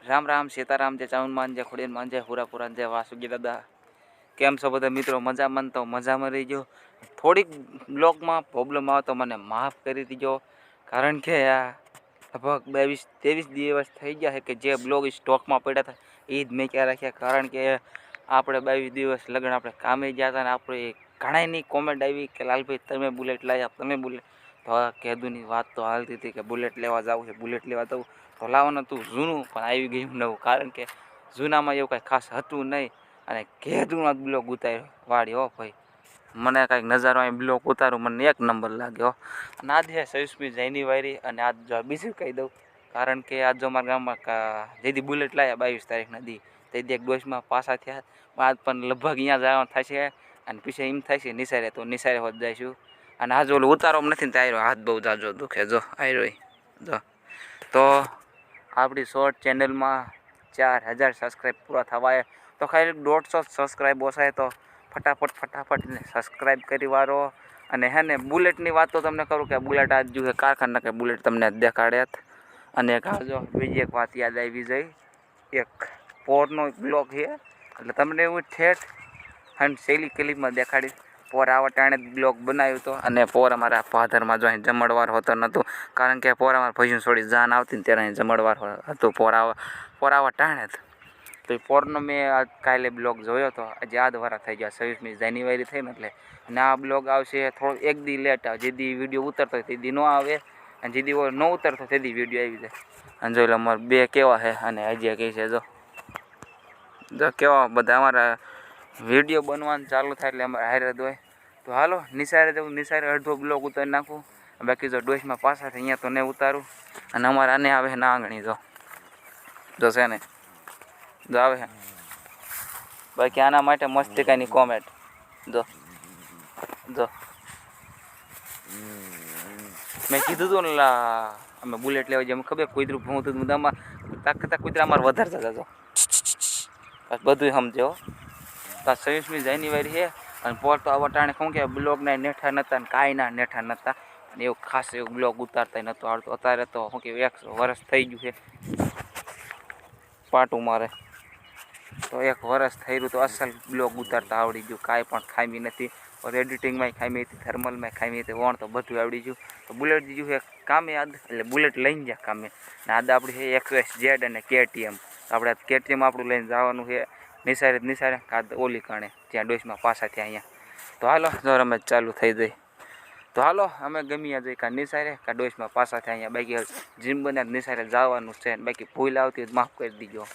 રામ રામ સીતારામ જય ચાઉનમાં જય ખોડિયારમાં જય હુરાપુરા જય વાસુકી દાદા. કેમ છો બધા મિત્રો? મજામાં તો મજામાં રહીજો. થોડીક બ્લોગમાં પ્રોબ્લેમ આવે તો મને માફ કરી દીજો, કારણ કે આ લગભગ 22-23 દિવસ થઈ ગયા છે કે જે બ્લોગ સ્ટોકમાં પડ્યા હતા એ જ મેં ક્યાં રાખ્યા. કારણ કે આપણે 22 દિવસ લગ્ન આપણે કામે ગયા હતા ને આપણે ઘણાની કોમેન્ટ આવી કે લાલભાઈ તમે બુલેટ લાવ્યા, તમે બુલેટ. તો કહેદુની વાત તો હાલતી હતી કે બુલેટ લેવા જવું છે, બુલેટ લેવા જવું. તો લાવવાનું હતું જૂનું, પણ આવી ગયું નવું, કારણ કે જૂનામાં એવું કાંઈ ખાસ હતું નહીં. અને કહેદુમાં બ્લોગ ઉતાર્યો વાળી હો ભાઈ, મને કાંઈક નજારો અહીં બ્લોગ ઉતારું મને એક નંબર લાગ્યો. અને આજ છે 26મી જાન્યુઆરી અને આજ જો બીજું કહી દઉં, કારણ કે આજ જો અમારા ગામમાં જેથી બુલેટ લાવ્યા 22 તારીખના દી તેથી એક ડોશમાં પાછા થયા. આજ પણ લગભગ અહીંયા જવાનું થાય છે અને પછી એમ થાય છે નિસારે, તો નિસારે હોત જઈશું. અને આજ ઓલું ઉતારવામાં નથી ને ત્યાં હાથ બહુ જાજો દુખે, જો આવ્યો જો. તો આપણી શોર્ટ ચેનલમાં 4000 સબસ્ક્રાઈબ પૂરા થવાય તો ખાલી 150 સબસ્ક્રાઈબ ઓછાય તો ફટાફટ ને સબસ્ક્રાઈબ કરી વાળો. અને હે ને બુલેટની વાત તો તમને કરું કે બુલેટ આજ જો કારખાના કે બુલેટ તમને દેખાડ્યા. અને એક જો બીજી એક વાત યાદ આવી જાય, એક પોરનો બ્લોગ છે એટલે તમને એવું ઠેઠ અને શૈલી ક્લિપમાં દેખાડી. પોર આવા ટાણે બ્લોગ બનાવ્યો હતો અને પોર અમારા ફાધરમાં જો અહીં જમણવાર હોતો નહોતું, કારણ કે પોર અમારા ભજન છોડી જાન આવતી ને ત્યારે અહીં જમણવાર હતું પોર આવા ટાણે જ. તો એ પોરનો મેં કાલે બ્લોગ જોયો હતો, આજે આ દ્વારા થઈ ગયા 26મી જાન્યુઆરી થઈ ને એટલે. અને આ બ્લોગ આવશે થોડો એક દી લેટ આવે, જે દી વિડીયો ઉતરતો હોય તે દી ન આવે, અને જે દી ન ઉતરતો તે દી વિડીયો આવી જાય. અને જોઈ લો અમારે બે કેવા છે અને હજી કહે છે જો કેવા બધા અમારા વિડીયો બનવાનું ચાલુ થાય એટલે અમારે હારે જ હોય. તો હાલો નિસારે જવું, નિસારે અડધો બ્લોગ ઉતારી નાખું, બાકી જો ડોશમાં પાછા અહીંયા તો નહીં ઉતારું. અને અમારે આને આવે છે ના આંગણી જો છે ને જો આવે છે. બાકી આના માટે મસ્ત કાંઈની કોમેન્ટ જો મેં કીધું હતું ને અમે બુલેટ લેવા જઈએ, ખબર કુતરું ભૂતું મુદ્દામાં તાકતા કુતરા અમારે વધારે જતા જો બધું સમજો. તો 26મી જાન્યુઆરી છે અને પોર તો આવા ટાણે શું કે બ્લોગના નેઠા નહોતા ને કાંઈ ના નેઠા નહોતા, અને એવું ખાસ એવું બ્લોગ ઉતારતા નહોતો આવડતું. અત્યારે તો શું કે 1 વર્ષ થઈ ગયું છે પાટું મારે, તો 1 વર્ષ થઈ રહ્યું તો અસલ બ્લોગ ઉતારતા આવડી ગયું, કાંઈ પણ ખામી નથી. और एडिटिंग में खामी थी, थर्मल में खामी थी, वण तो બધું આવડી ગયું. તો બુલેટ જીજું છે કામે આજ એટલે બુલેટ લઈને ગયા કામે. ને આજ આપણી છે XSZ અને KTM. આપણે KTM આપણું લઈને જવાનું છે નિસારે કાદ ઓલી કાણે ત્યાં ડોશમાં પાછા ત્યાં અહીંયા. તો હાલો જો રમત ચાલુ થઈ જાય. તો હાલો અમે ગમીએ જઈ કાં નિસારે કાં ડોશમાં પાછા ત્યાં અહીંયા. બાકી જીમ બને નિસારે જવાનું છે, બાકી ભૂલ આવતી માફ કરી દીજો.